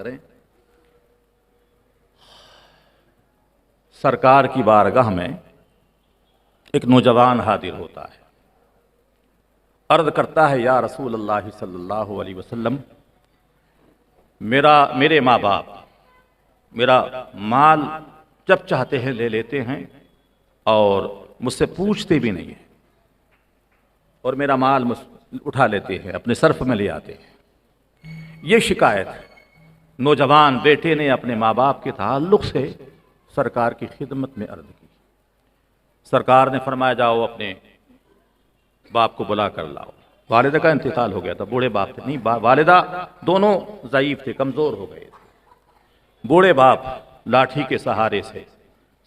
کریں۔ سرکار کی بارگاہ میں ایک نوجوان حاضر ہوتا ہے، عرض کرتا ہے یا رسول اللہ صلی اللہ علیہ وسلم، میرے ماں باپ میرا مال جب چاہتے ہیں لے لیتے ہیں اور مجھ سے پوچھتے بھی نہیں ہیں، اور میرا مال اٹھا لیتے ہیں، اپنے صرف میں لے آتے ہیں۔ یہ شکایت نوجوان بیٹے نے اپنے ماں باپ کے تعلق سے سرکار کی خدمت میں عرض کی۔ سرکار نے فرمایا جاؤ اپنے باپ کو بلا کر لاؤ۔ والدہ کا انتقال ہو گیا تھا، بوڑھے باپ تھے، نہیں والدہ دونوں ضعیف تھے، کمزور ہو گئے تھے۔ بوڑھے باپ لاٹھی کے سہارے سے،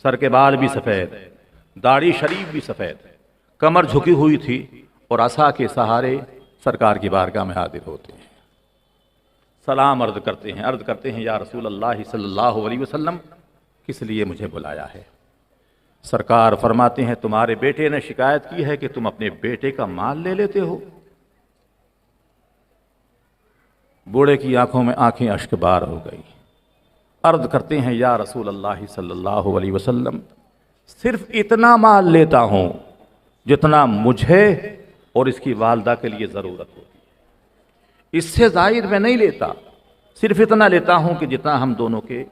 سر کے بال بھی سفید، داڑھی شریف بھی سفید، کمر جھکی ہوئی تھی اور عصا کے سہارے سرکار کی بارگاہ میں حاضر ہوتے ہیں۔ سلام عرض کرتے ہیں یا رسول اللہ صلی اللہ علیہ وسلم، کس لیے مجھے بلایا ہے؟ سرکار فرماتے ہیں تمہارے بیٹے نے شکایت کی ہے کہ تم اپنے بیٹے کا مال لے لیتے ہو۔ بوڑھے کی آنکھوں میں آنکھیں اشک بار ہو گئی، عرض کرتے ہیں یا رسول اللہ صلی اللہ علیہ وسلم، صرف اتنا مال لیتا ہوں جتنا مجھے اور اس کی والدہ کے لیے ضرورت ہوتی ہے، اس سے زائد میں نہیں لیتا، صرف اتنا لیتا ہوں کہ جتنا ہم دونوں کے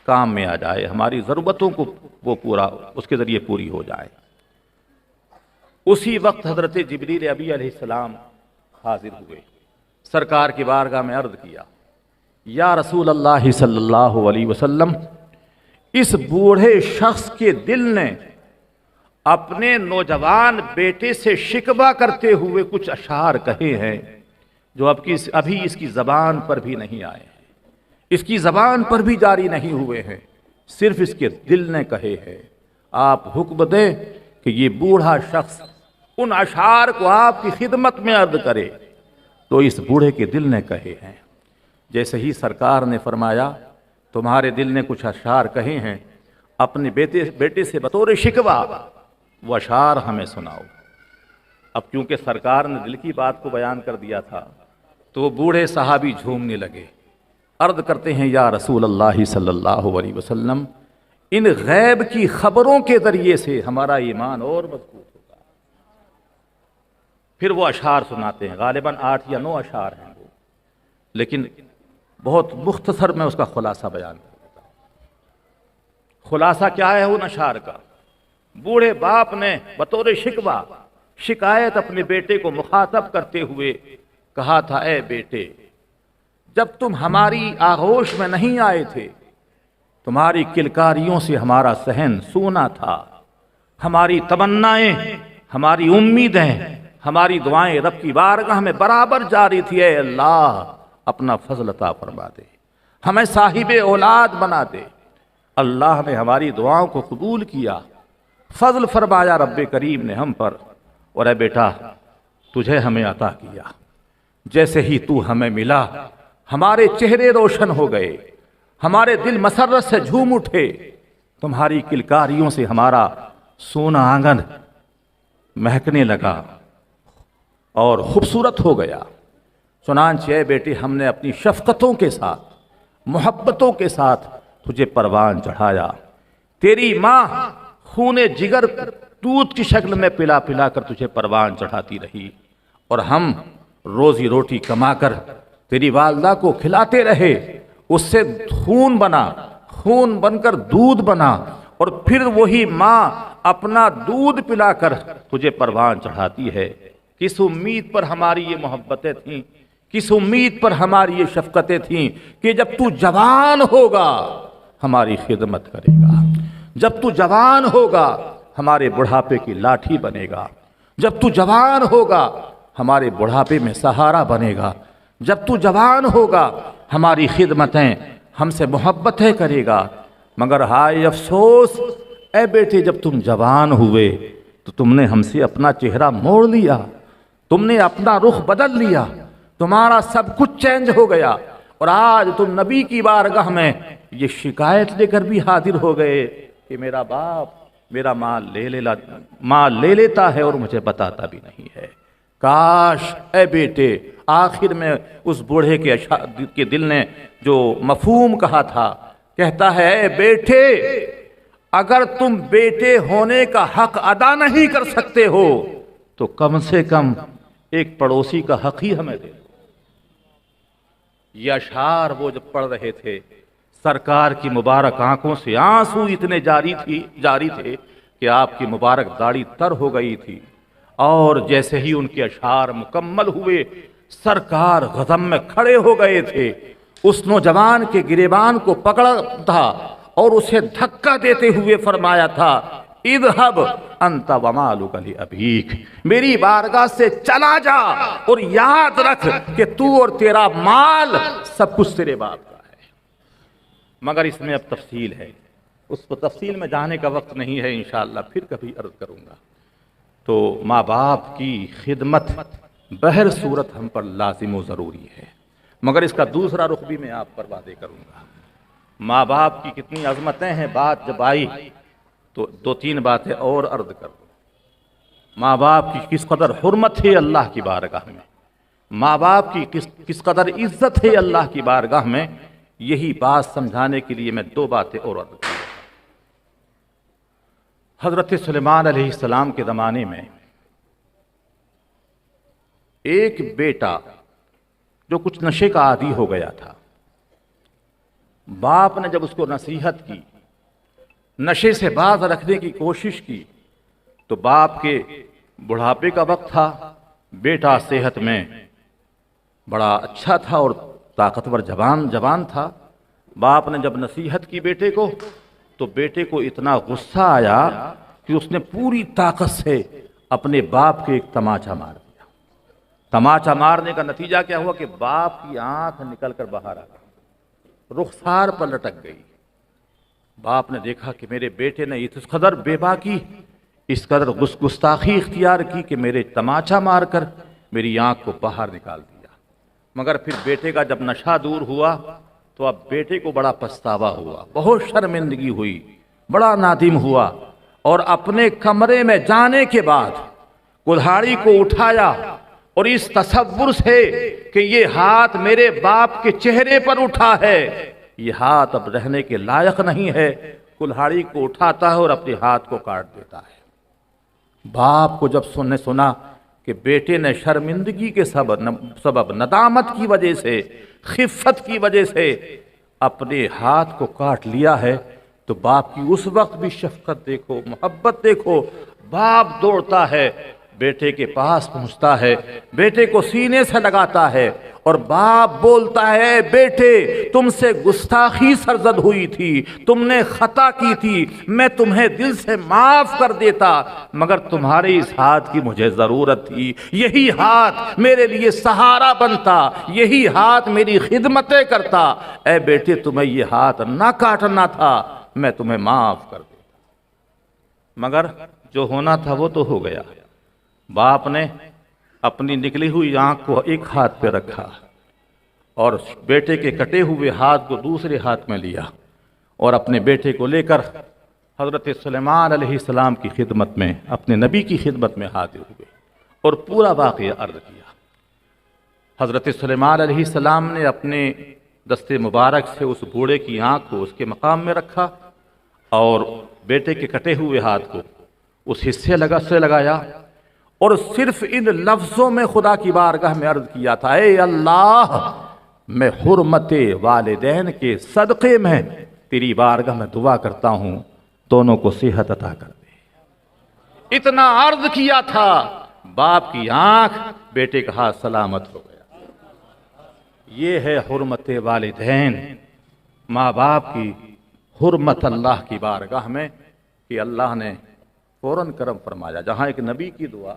کام میں آ جائے، ہماری ضرورتوں کو وہ پورا اس کے ذریعے پوری ہو جائے۔ اسی وقت حضرت جبریل ابی علیہ السلام حاضر ہوئے، سرکار کی بارگاہ میں عرض کیا یا رسول اللہ صلی اللہ علیہ وسلم، اس بوڑھے شخص کے دل نے اپنے نوجوان بیٹے سے شکوہ کرتے ہوئے کچھ اشعار کہے ہیں جو ابھی اس کی زبان پر بھی نہیں آئے ہیں، اس کی زبان پر بھی جاری نہیں ہوئے ہیں، صرف اس کے دل نے کہے ہیں۔ آپ حکم دیں کہ یہ بوڑھا شخص ان اشعار کو آپ کی خدمت میں عرض کرے۔ تو اس بوڑھے کے دل نے کہے ہیں۔ جیسے ہی سرکار نے فرمایا تمہارے دل نے کچھ اشعار کہے ہیں، اپنے بیٹے سے بطور شکوہ وہ اشعار ہمیں سناؤ۔ اب کیونکہ سرکار نے دل کی بات کو بیان کر دیا تھا تو وہ بوڑھے صحابی جھومنے لگے، عرض کرتے ہیں یا رسول اللہ صلی اللہ علیہ وسلم، ان غیب کی خبروں کے ذریعے سے ہمارا ایمان اور مضبوط ہوگا۔ پھر وہ اشعار سناتے ہیں، غالباً 8 یا 9 اشعار ہیں وہ، لیکن بہت مختصر میں اس کا خلاصہ بیان کر دیتا ہوں۔ خلاصہ کیا ہے ان اشعار کا؟ بوڑھے باپ نے بطور شکوہ شکایت اپنے بیٹے کو مخاطب کرتے ہوئے کہا تھا، اے بیٹے، جب تم ہماری آغوش میں نہیں آئے تھے تمہاری کلکاریوں سے ہمارا صحن سونا تھا، ہماری تمنائیں، ہماری امیدیں، ہماری دعائیں رب کی بارگاہ میں برابر جاری تھی۔ اے اللہ اپنا فضل عطا فرما دے، ہمیں صاحب اولاد بنا دے۔ اللہ نے ہماری دعاؤں کو قبول کیا، فضل فرمایا رب کریم نے ہم پر، اور اے بیٹا تجھے ہمیں عطا کیا۔ جیسے ہی تو ہمیں ملا ہمارے چہرے روشن ہو گئے، ہمارے دل مسرت سے جھوم اٹھے، تمہاری کلکاریوں سے ہمارا سونا آنگن مہکنے لگا اور خوبصورت ہو گیا۔ چنانچہ اے بیٹے ہم نے اپنی شفقتوں کے ساتھ، محبتوں کے ساتھ تجھے پروان چڑھایا۔ تیری ماں خون جگر دودھ کی شکل میں پلا پلا کر تجھے پروان چڑھاتی رہی، اور ہم روزی روٹی کما کر تیری والدہ کو کھلاتے رہے، اس سے خون بنا، خون بن کر دودھ بنا، اور پھر وہی ماں اپنا دودھ پلا کر تجھے پروان چڑھاتی ہے۔ کس امید پر ہماری یہ محبتیں تھیں، کس امید پر ہماری یہ شفقتیں تھیں کہ جب تو جوان ہوگا ہماری خدمت کرے گا، جب تو جوان ہوگا ہمارے بڑھاپے کی لاٹھی بنے گا، جب تو جوان ہوگا ہمارے بڑھاپے میں سہارا بنے گا، جب تو جوان ہوگا ہماری خدمتیں، ہم سے محبتیں کرے گا۔ مگر ہائے افسوس اے بیٹے، جب تم جوان ہوئے تو تم نے ہم سے اپنا چہرہ موڑ لیا، تم نے اپنا رخ بدل لیا، تمہارا سب کچھ چینج ہو گیا، اور آج تم نبی کی بارگاہ میں یہ شکایت لے کر بھی حاضر ہو گئے کہ میرا باپ میرا مال لے لیتا ہے اور مجھے بتاتا بھی نہیں ہے۔ کاش اے بیٹے، آخر میں اس بوڑھے کے دل نے جو مفہوم کہا تھا، کہتا ہے اے بیٹے، اگر تم بیٹے ہونے کا حق ادا نہیں کر سکتے ہو تو کم سے کم ایک پڑوسی کا حق ہی ہمیں دے دو۔ یہ اشعار وہ جب پڑھ رہے تھے، سرکار کی مبارک آنکھوں سے آنسو اتنے جاری تھے کہ آپ کی مبارک داڑھی تر ہو گئی تھی، اور جیسے ہی ان کے اشعار مکمل ہوئے سرکار غضب میں کھڑے ہو گئے تھے، اس نوجوان کے گریبان کو پکڑا تھا اور اسے دھکا دیتے ہوئے فرمایا تھا اذهب انت ومالک لابیک، میری بارگاہ سے چلا جا اور یاد رکھ کہ تو اور تیرا مال سب کچھ تیرے باپ کا ہے۔ مگر اس میں اب تفصیل ہے، اس پر تفصیل میں جانے کا وقت نہیں ہے، انشاءاللہ پھر کبھی عرض کروں گا۔ تو ماں باپ کی خدمت بہر صورت ہم پر لازم و ضروری ہے، مگر اس کا دوسرا رخ بھی میں آپ پر واضح کروں گا۔ ماں باپ کی کتنی عظمتیں ہیں، بات جب آئی تو دو تین باتیں اور عرض کر دوں۔ ماں باپ کی کس قدر حرمت ہے اللہ کی بارگاہ میں، ماں باپ کی کس قدر عزت ہے اللہ کی بارگاہ میں، یہی بات سمجھانے کے لیے میں دو باتیں اور عرض کروں۔ حضرت سلیمان علیہ السلام کے زمانے میں ایک بیٹا جو کچھ نشے کا عادی ہو گیا تھا، باپ نے جب اس کو نصیحت کی، نشے سے باز رکھنے کی کوشش کی، تو باپ کے بڑھاپے کا وقت تھا، بیٹا صحت میں بڑا اچھا تھا اور طاقتور جوان تھا۔ باپ نے جب نصیحت کی بیٹے کو، تو بیٹے کو اتنا غصہ آیا کہ اس نے پوری طاقت سے اپنے باپ کے ایک تماچا مار دیا۔ تماچا مارنے کا نتیجہ کیا ہوا کہ باپ کی آنکھ نکل کر باہر آ گئی، رخسار پر لٹک گئی۔ باپ نے دیکھا کہ میرے بیٹے نے اس قدر بے باکی، اس قدر گستاخی اختیار کی کہ میرے تماچا مار کر میری آنکھ کو باہر نکال دیا۔ مگر پھر بیٹے کا جب نشہ دور ہوا تو اب بیٹے کو بڑا پچھتاوا ہوا، بہت شرمندگی ہوئی، بڑا نادم ہوا، اور اپنے کمرے میں جانے کے بعد کلہاڑی کو اٹھایا اور اس تصور سے کہ یہ ہاتھ میرے باپ کے چہرے پر اٹھا ہے، یہ ہاتھ اب رہنے کے لائق نہیں ہے، کلہاڑی کو اٹھاتا ہے اور اپنے ہاتھ کو کاٹ دیتا ہے۔ باپ کو جب سنا کہ بیٹے نے شرمندگی کے سبب ندامت کی وجہ سے، خفت کی وجہ سے اپنے ہاتھ کو کاٹ لیا ہے، تو باپ کی اس وقت بھی شفقت دیکھو، محبت دیکھو۔ باپ دوڑتا ہے، بیٹے کے پاس پہنچتا ہے، بیٹے کو سینے سے لگاتا ہے اور باپ بولتا ہے بیٹے تم سے گستاخی سرزد ہوئی تھی، تم نے خطا کی تھی، میں تمہیں دل سے معاف کر دیتا، مگر تمہارے اس ہاتھ کی مجھے ضرورت تھی، یہی ہاتھ میرے لیے سہارا بنتا، یہی ہاتھ میری خدمتیں کرتا، اے بیٹے تمہیں یہ ہاتھ نہ کاٹنا تھا، میں تمہیں معاف کر دیتا۔ مگر جو ہونا تھا وہ تو ہو گیا۔ باپ نے اپنی نکلی ہوئی آنکھ کو ایک ہاتھ پہ رکھا اور بیٹے کے کٹے ہوئے ہاتھ کو دوسرے ہاتھ میں لیا اور اپنے بیٹے کو لے کر حضرت سلیمان علیہ السلام کی خدمت میں، اپنے نبی کی خدمت میں حاضر ہوئے اور پورا واقعہ عرض کیا۔ حضرت سلیمان علیہ السلام نے اپنے دست مبارک سے اس بوڑھے کی آنکھ کو اس کے مقام میں رکھا اور بیٹے کے کٹے ہوئے ہاتھ کو اس حصے سے لگایا اور صرف ان لفظوں میں خدا کی بارگاہ میں عرض کیا تھا، اے اللہ میں حرمت والدین کے صدقے میں تیری بارگاہ میں دعا کرتا ہوں دونوں کو صحت عطا کر دے۔ اتنا عرض کیا تھا، باپ کی آنکھ، بیٹے کا ہاتھ سلامت ہو گیا۔ یہ ہے حرمت والدین، ماں باپ کی حرمت اللہ کی بارگاہ میں کہ اللہ نے فوراً کرم فرمایا۔ جہاں ایک نبی کی دعا،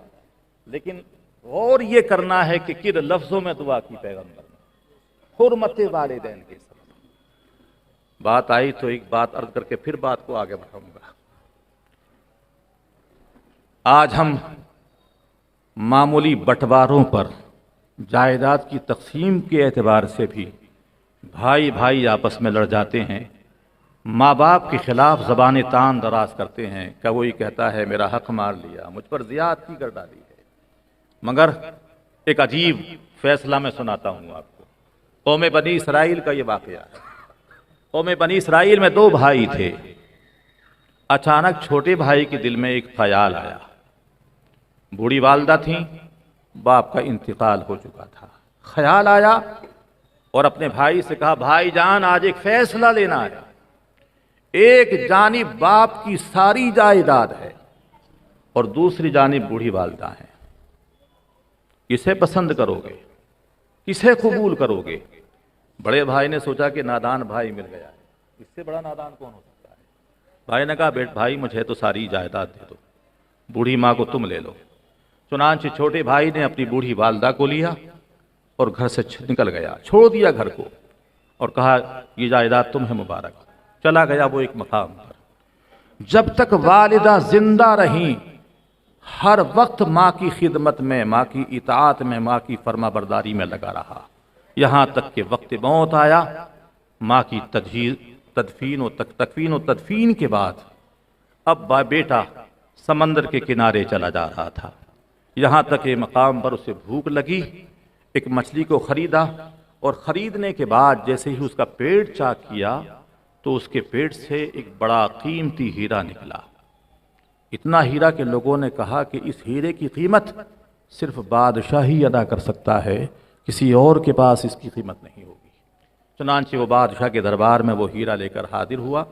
لیکن اور یہ کرنا ہے کہ کن لفظوں میں دعا کی پیغمبر نے، حرمت والدین کے ساتھ۔ بات آئی تو ایک بات عرض کر کے پھر بات کو آگے بڑھاؤں گا۔ آج ہم معمولی بٹواروں پر، جائیداد کی تقسیم کے اعتبار سے بھی بھائی بھائی آپس میں لڑ جاتے ہیں، ماں باپ کے خلاف زبان تان دراز کرتے ہیں کہ وہی کہتا ہے میرا حق مار لیا، مجھ پر زیادتی کر ڈالی ہے، مگر ایک عجیب فیصلہ میں سناتا ہوں آپ کو۔ قوم بنی اسرائیل کا یہ واقعہ ہے۔ قوم بنی اسرائیل میں 2 بھائی تھے۔ اچانک چھوٹے بھائی کے دل میں ایک خیال آیا۔ بوڑھی والدہ تھیں، باپ کا انتقال ہو چکا تھا۔ خیال آیا اور اپنے بھائی سے کہا، بھائی جان آج ایک فیصلہ لینا ہے۔ ایک جانب باپ کی ساری جائیداد ہے اور دوسری جانب بوڑھی والدہ ہے، کسے پسند کرو گے؟ کسے قبول کرو گے؟ بڑے بھائی نے سوچا کہ نادان بھائی مل گیا ہے، اس سے بڑا نادان کون ہو سکتا ہے؟ بھائی نے کہا، بیٹ بھائی مجھے تو ساری جائیداد دے دو، بوڑھی ماں کو تم لے لو۔ چنانچہ چھوٹے بھائی نے اپنی بوڑھی والدہ کو لیا اور گھر سے نکل گیا، چھوڑ دیا گھر کو اور کہا یہ جائیداد تمہیں مبارک۔ چلا گیا وہ ایک مقام پر۔ جب تک والدہ زندہ رہیں ہر وقت ماں کی خدمت میں، ماں کی اطاعت میں، ماں کی فرما برداری میں لگا رہا، یہاں تک کہ وقت موت آیا۔ ماں کی تکفین و تدفین کے بعد اب بیٹا سمندر کے کنارے چلا جا رہا تھا، یہاں تک کہ مقام پر اسے بھوک لگی، ایک مچھلی کو خریدا اور خریدنے کے بعد جیسے ہی اس کا پیٹ چاک کیا تو اس کے پیٹ سے ایک بڑا قیمتی ہیرا نکلا۔ اتنا ہیرا کہ لوگوں نے کہا کہ اس ہیرے کی قیمت صرف بادشاہ ہی ادا کر سکتا ہے، کسی اور کے پاس اس کی قیمت نہیں ہوگی۔ چنانچہ وہ بادشاہ کے دربار میں وہ ہیرا لے کر حاضر ہوا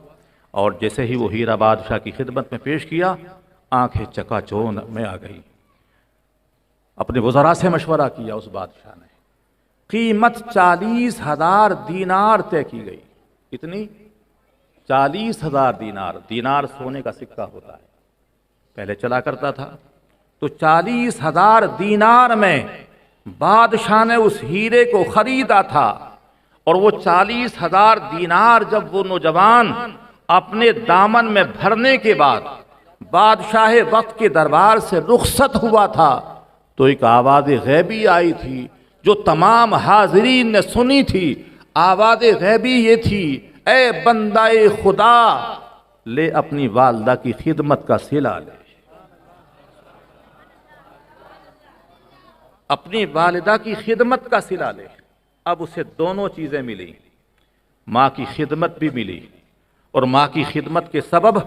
اور جیسے ہی وہ ہیرا بادشاہ کی خدمت میں پیش کیا، آنکھیں چکا چون میں آ گئی۔ اپنے وزراء سے مشورہ کیا اس بادشاہ نے، قیمت 40,000 دینار طے کی گئی۔ کتنی؟ 40,000 دینار۔ دینار سونے کا سکہ ہوتا ہے، پہلے چلا کرتا تھا۔ تو 40,000 دینار میں بادشاہ نے اس ہیرے کو خریدا تھا، اور وہ 40,000 دینار جب وہ نوجوان اپنے دامن میں بھرنے کے بعد بادشاہ وقت کے دربار سے رخصت ہوا تھا تو ایک آواز غیبی آئی تھی جو تمام حاضرین نے سنی تھی۔ آواز غیبی یہ تھی، اے بندہ خدا، لے اپنی والدہ کی خدمت کا صلہ لے۔ اپنی والدہ کی خدمت کا صلہ لے۔ اب اسے دونوں چیزیں ملی، ماں کی خدمت بھی ملی اور ماں کی خدمت کے سبب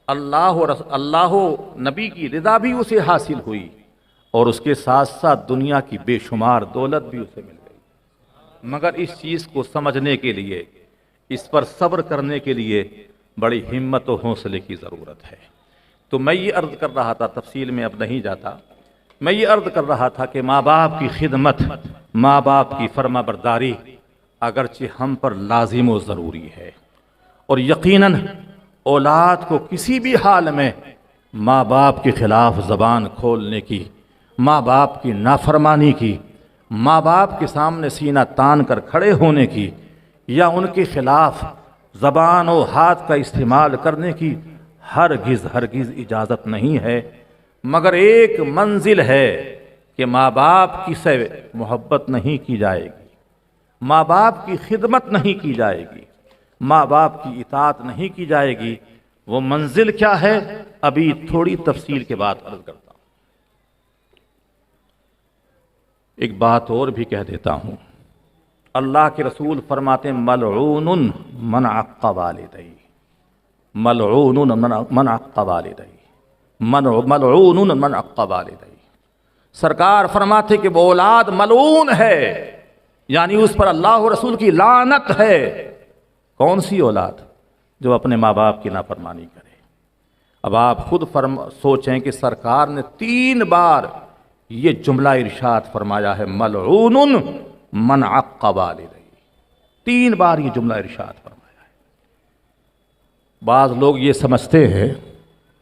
اللہ و نبی کی رضا بھی اسے حاصل ہوئی، اور اس کے ساتھ ساتھ دنیا کی بے شمار دولت بھی اسے مل گئی۔ مگر اس چیز کو سمجھنے کے لیے، اس پر صبر کرنے کے لیے بڑی ہمت و حوصلے کی ضرورت ہے۔ تو میں یہ عرض کر رہا تھا، تفصیل میں اب نہیں جاتا، میں یہ عرض کر رہا تھا کہ ماں باپ کی خدمت، ماں باپ کی فرما برداری اگرچہ ہم پر لازم و ضروری ہے، اور یقیناً اولاد کو کسی بھی حال میں ماں باپ کے خلاف زبان کھولنے کی، ماں باپ کی نافرمانی کی، ماں باپ کے سامنے سینہ تان کر کھڑے ہونے کی، یا ان کے خلاف زبان و ہاتھ کا استعمال کرنے کی ہرگز اجازت نہیں ہے، مگر ایک منزل ہے کہ ماں باپ کی سے محبت نہیں کی جائے گی، ماں باپ کی خدمت نہیں کی جائے گی، ماں باپ کی اطاعت نہیں کی جائے گی۔ وہ منزل کیا ہے، ابھی تھوڑی تفصیل کے بعد عرض کرتا ہوں۔ ایک بات اور بھی کہہ دیتا ہوں، اللہ کے رسول فرماتے ہیں ملعون من عق والدیہ، ملعون من عق والدیہ، ملعون من عق والدیہ۔ سرکار فرماتے کہ وہ اولاد ملعون ہے، یعنی اس پر اللہ و رسول کی لعنت ہے۔ کون سی اولاد؟ جو اپنے ماں باپ کی نافرمانی کرے۔ اب آپ خود سوچیں کہ سرکار نے 3 بار یہ جملہ ارشاد فرمایا ہے، ملعون من عق والدیہ، 3 بار یہ جملہ ارشاد فرمایا ہے۔ بعض لوگ یہ سمجھتے ہیں،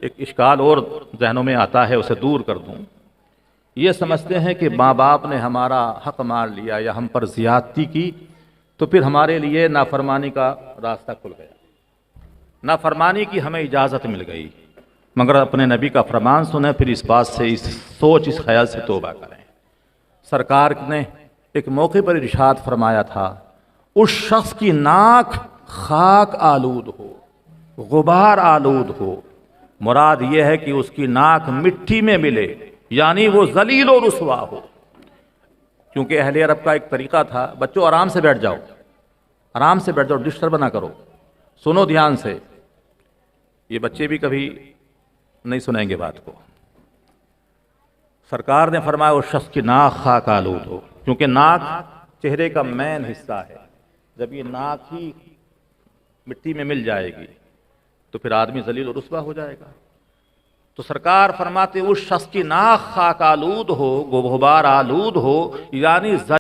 ایک اشکال اور ذہنوں میں آتا ہے، اسے دور کر دوں، یہ سمجھتے ہیں کہ ماں باپ نے ہمارا حق مار لیا یا ہم پر زیادتی کی تو پھر ہمارے لیے نافرمانی کا راستہ کھل گیا، نافرمانی کی ہمیں اجازت مل گئی۔ مگر اپنے نبی کا فرمان سنیں، پھر اس بات سے، اس خیال سے توبہ کریں۔ سرکار نے ایک موقع پر ارشاد فرمایا تھا، اس شخص کی ناک خاک آلود ہو، غبار آلود ہو، مراد یہ ہے کہ اس کی ناک مٹی میں ملے یعنی وہ ذلیل و رسوا ہو. کیونکہ اہل عرب کا ایک طریقہ تھا، بچوں آرام سے بیٹھ جاؤ، آرام سے بیٹھ جاؤ، ڈسٹرب نہ کرو، سنو دھیان سے. یہ بچے بھی کبھی نہیں سنیں گے بات کو. سرکار نے فرمایا اس شخص کی ناک خاک آلود ہو، کیونکہ ناک چہرے کا مین حصہ ہے. جب یہ ناک ہی مٹی میں مل جائے گی تو پھر آدمی ذلیل و رسوا ہو جائے گا. تو سرکار فرماتے اس شخص کی ناک خاک آلود ہو، غبار آلود ہو، یعنی